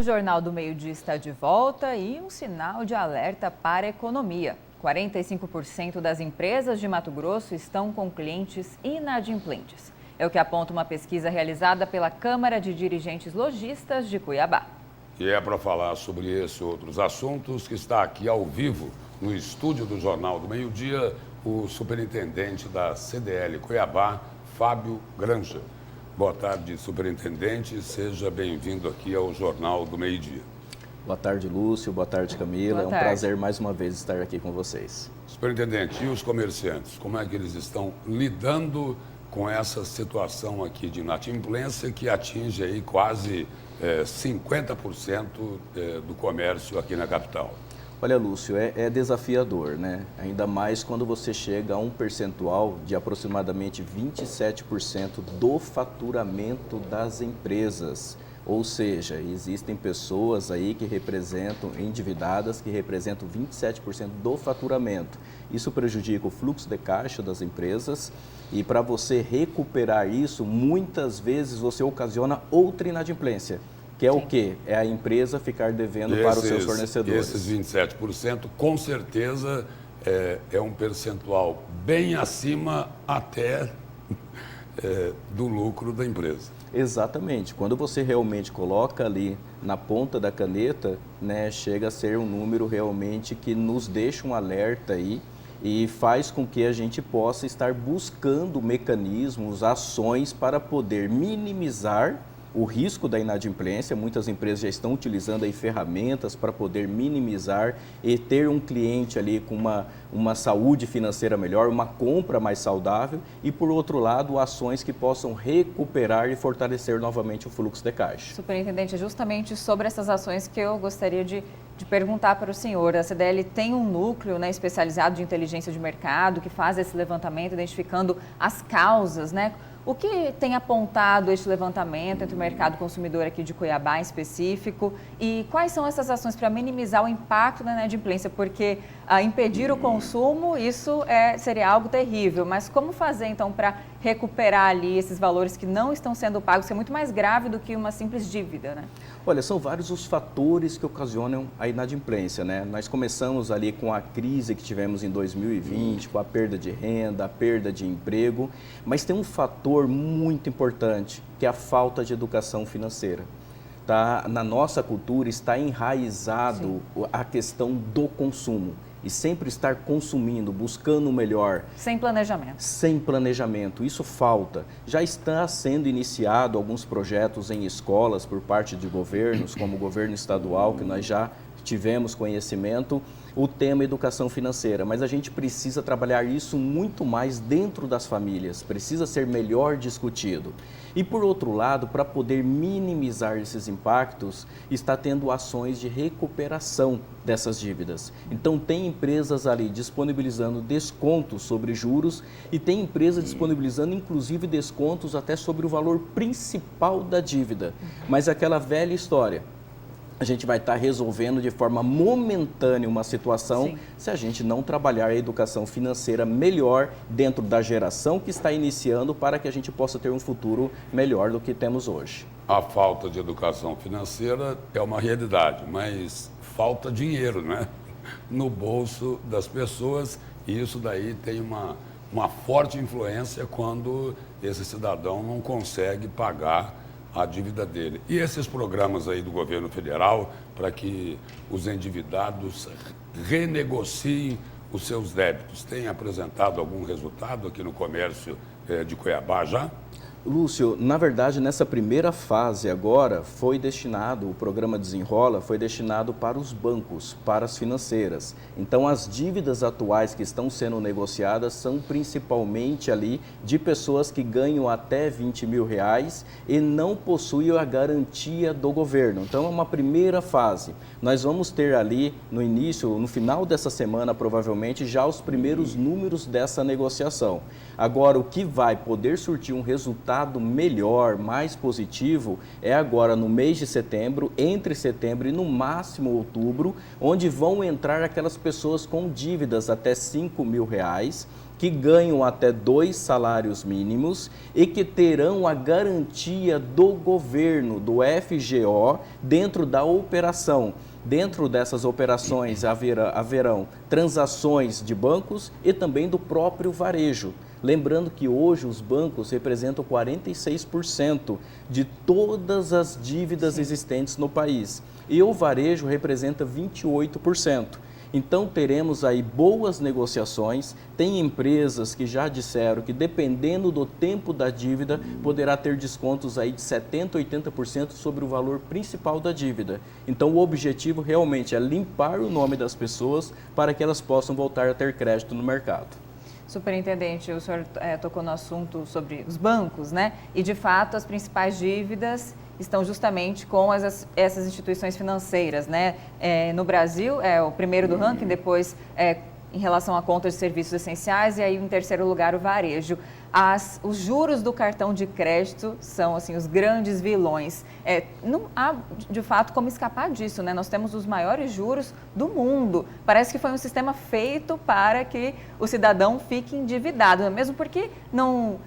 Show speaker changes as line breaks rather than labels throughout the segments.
O Jornal do Meio-Dia está de volta e um sinal de alerta para a economia. 45% das empresas de Mato Grosso estão com clientes inadimplentes. É o que aponta uma pesquisa realizada pela Câmara de Dirigentes Lojistas de Cuiabá.
E é para falar sobre esse e outros assuntos que está aqui ao vivo no estúdio do Jornal do Meio-Dia o superintendente da CDL Cuiabá, Fábio Granja. Boa tarde, superintendente. Seja bem-vindo aqui ao Jornal do Meio-Dia.
Boa tarde, Lúcio. Boa tarde, Camila.
Boa tarde.
É um prazer mais uma vez estar aqui com vocês.
Superintendente, e os comerciantes? Como é que eles estão lidando com essa situação aqui de inadimplência que atinge aí quase 50% do comércio aqui na capital?
Olha, Lúcio, é desafiador, né? Ainda mais quando você chega a um percentual de aproximadamente 27% do faturamento das empresas. Ou seja, existem pessoas aí que representam, endividadas, que representam 27% do faturamento. Isso prejudica o fluxo de caixa das empresas e para você recuperar isso, muitas vezes você ocasiona outra inadimplência. Que é o quê? É a empresa ficar devendo para os seus fornecedores.
Esses 27%, com certeza, é um percentual bem acima até do lucro da empresa.
Exatamente. Quando você realmente coloca ali na ponta da caneta, né, chega a ser um número realmente que nos deixa um alerta aí e faz com que a gente possa estar buscando mecanismos, ações para poder minimizar o risco da inadimplência. Muitas empresas já estão utilizando aí ferramentas para poder minimizar e ter um cliente ali com uma saúde financeira melhor, uma compra mais saudável e, por outro lado, ações que possam recuperar e fortalecer novamente o fluxo de caixa.
Superintendente, é justamente sobre essas ações que eu gostaria de perguntar para o senhor. A CDL tem um núcleo, né, especializado de inteligência de mercado que faz esse levantamento, identificando as causas, né? O que tem apontado este levantamento entre o mercado consumidor aqui de Cuiabá em específico e quais são essas ações para minimizar o impacto da inadimplência? Porque impedir o consumo, isso seria algo terrível, mas como fazer então para recuperar ali esses valores que não estão sendo pagos, que é muito mais grave do que uma simples dívida, né?
Olha, são vários os fatores que ocasionam a inadimplência, né? Nós começamos ali com a crise que tivemos em 2020, com a perda de renda, a perda de emprego, mas tem um fator muito importante, que é a falta de educação financeira. Tá? Na nossa cultura está enraizado a questão do consumo. E sempre estar consumindo, buscando o melhor.
Sem planejamento.
Sem planejamento, isso falta. Já está sendo iniciado alguns projetos em escolas por parte de governos, como o governo estadual, que nós já tivemos conhecimento, o tema educação financeira, mas a gente precisa trabalhar isso muito mais dentro das famílias, precisa ser melhor discutido. E por outro lado, para poder minimizar esses impactos, está tendo ações de recuperação dessas dívidas. Então tem empresas ali disponibilizando descontos sobre juros e tem empresas disponibilizando inclusive descontos até sobre o valor principal da dívida. Mas aquela velha história, a gente vai estar resolvendo de forma momentânea uma situação se a gente não trabalhar a educação financeira melhor dentro da geração que está iniciando para que a gente possa ter um futuro melhor do que temos hoje.
A falta de educação financeira é uma realidade, mas falta dinheiro, né? No bolso das pessoas e isso daí tem uma forte influência quando esse cidadão não consegue pagar a dívida dele. E esses programas aí do governo federal para que os endividados renegociem os seus débitos, têm apresentado algum resultado aqui no comércio de Cuiabá já?
Lúcio, na verdade, nessa primeira fase agora, o programa Desenrola foi destinado para os bancos, para as financeiras. Então, as dívidas atuais que estão sendo negociadas são principalmente ali de pessoas que ganham até R$20 mil e não possuem a garantia do governo. Então, é uma primeira fase. Nós vamos ter ali, no final dessa semana, provavelmente, já os primeiros números dessa negociação. Agora, o que vai poder surtir um resultado resultado melhor, mais positivo, é agora no mês de setembro, entre setembro e no máximo outubro, onde vão entrar aquelas pessoas com dívidas até R$ 5.000, que ganham até 2 salários mínimos e que terão a garantia do governo, do FGO, dentro da operação. Dentro dessas operações haverão transações de bancos e também do próprio varejo. Lembrando que hoje os bancos representam 46% de todas as dívidas existentes no país e o varejo representa 28%. Então teremos aí boas negociações, tem empresas que já disseram que dependendo do tempo da dívida, poderá ter descontos aí de 70%, 80% sobre o valor principal da dívida. Então o objetivo realmente é limpar o nome das pessoas para que elas possam voltar a ter crédito no mercado.
Superintendente, o senhor tocou no assunto sobre os bancos, né? E de fato as principais dívidas estão justamente com essas instituições financeiras, né? No Brasil é o primeiro do ranking, depois em relação a contas de serviços essenciais e aí em terceiro lugar o varejo. Os juros do cartão de crédito são assim os grandes vilões. Não há de fato como escapar disso, né? Nós temos os maiores juros do mundo. Parece que foi um sistema feito para que o cidadão fique endividado, mesmo porque não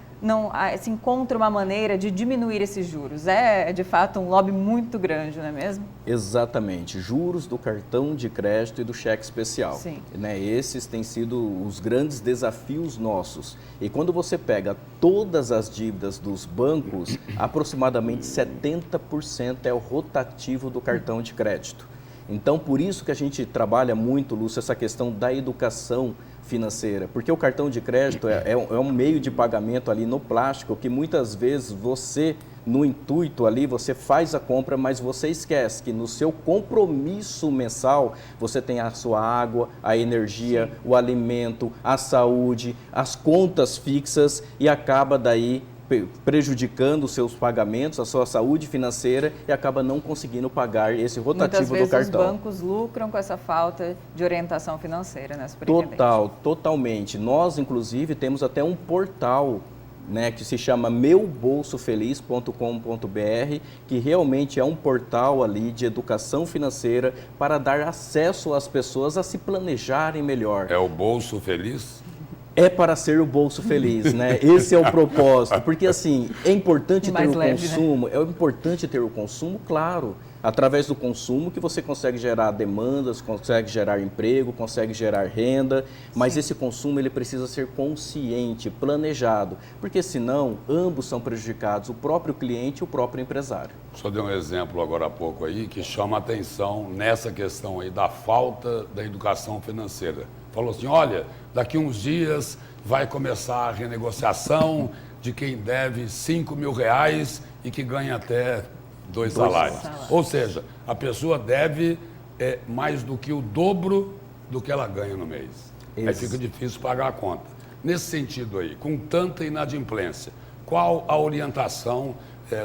se encontra uma maneira de diminuir esses juros. É de fato um lobby muito grande, não é mesmo?
Exatamente, juros do cartão de crédito e do cheque especial.
Sim.
Né? Esses têm sido os grandes desafios nossos. E quando você pega todas as dívidas dos bancos, aproximadamente 70% é o rotativo do cartão de crédito. Então, por isso que a gente trabalha muito, Lúcio, essa questão da educação financeira, porque o cartão de crédito é um meio de pagamento ali no plástico que muitas vezes você, no intuito ali, você faz a compra, mas você esquece que no seu compromisso mensal você tem a sua água, a energia, o alimento, a saúde, as contas fixas e acaba daí prejudicando os seus pagamentos, a sua saúde financeira e acaba não conseguindo pagar esse rotativo do cartão.
Muitas vezes os bancos lucram com essa falta de orientação financeira, né, superintendente?
Totalmente. Nós, inclusive, temos até um portal, né, que se chama meubolsofeliz.com.br, que realmente é um portal ali de educação financeira para dar acesso às pessoas a se planejarem melhor.
É o Bolso Feliz?
É para ser o bolso feliz, né? Esse é o propósito, porque assim, é importante ter o consumo, é importante ter o consumo, claro, através do consumo que você consegue gerar demandas, consegue gerar emprego, consegue gerar renda, mas esse consumo ele precisa ser consciente, planejado, porque senão ambos são prejudicados, o próprio cliente e o próprio empresário.
Só dei um exemplo agora há pouco aí que chama a atenção nessa questão aí da falta da educação financeira. Falou assim, olha, daqui uns dias vai começar a renegociação de quem deve R$5.000 e que ganha até 2 salários. Ou seja, a pessoa deve mais do que o dobro do que ela ganha no mês. Aí fica difícil pagar a conta. Nesse sentido aí, com tanta inadimplência, qual a orientação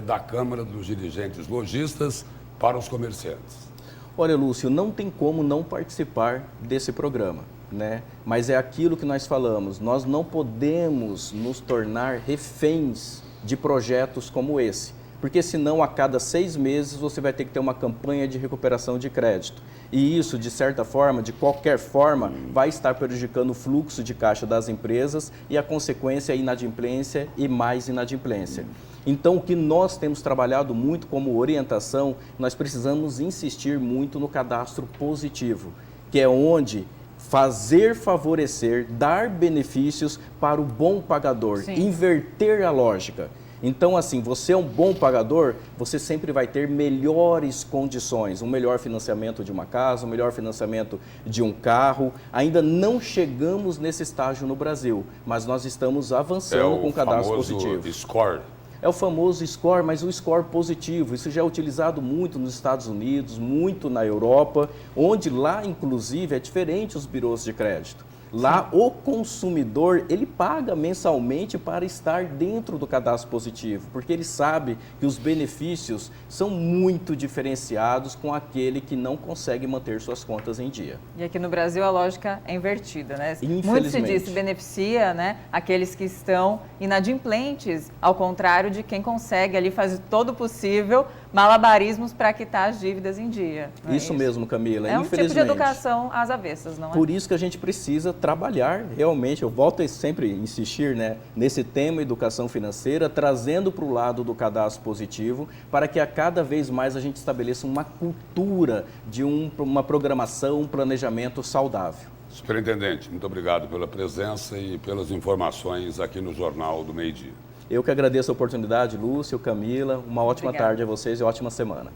da Câmara dos Dirigentes Lojistas para os comerciantes?
Olha, Lúcio, não tem como não participar desse programa, né? Mas é aquilo que nós falamos, nós não podemos nos tornar reféns de projetos como esse, porque senão a cada 6 meses você vai ter que ter uma campanha de recuperação de crédito. E isso, de certa forma, de qualquer forma, vai estar prejudicando o fluxo de caixa das empresas e a consequência é inadimplência e mais inadimplência. Então, o que nós temos trabalhado muito como orientação, nós precisamos insistir muito no cadastro positivo, que é onde fazer favorecer, dar benefícios para o bom pagador,
Sim.
Inverter a lógica. Então, assim, você é um bom pagador, você sempre vai ter melhores condições, um melhor financiamento de uma casa, um melhor financiamento de um carro. Ainda não chegamos nesse estágio no Brasil, mas nós estamos avançando com o cadastro positivo.
Score.
É o famoso score, mas o score positivo. Isso já é utilizado muito nos Estados Unidos, muito na Europa, onde lá, inclusive, é diferente os birôs de crédito. Lá, o consumidor, ele paga mensalmente para estar dentro do cadastro positivo, porque ele sabe que os benefícios são muito diferenciados com aquele que não consegue manter suas contas em dia.
E aqui no Brasil a lógica é invertida, né?
Infelizmente.
Muito se diz que beneficia, né, aqueles que estão inadimplentes, ao contrário de quem consegue ali fazer todo o possível, malabarismos para quitar as dívidas em dia.
Isso mesmo, Camila.
É um tipo de educação às avessas, não é?
Por isso que a gente precisa trabalhar realmente, eu volto a sempre insistir, né, nesse tema educação financeira, trazendo para o lado do cadastro positivo, para que a cada vez mais a gente estabeleça uma cultura de uma programação, um planejamento saudável.
Superintendente, muito obrigado pela presença e pelas informações aqui no Jornal do Meio-Dia.
Eu que agradeço a oportunidade, Lúcio, Camila, uma ótima
Obrigada.
tarde a vocês e ótima semana.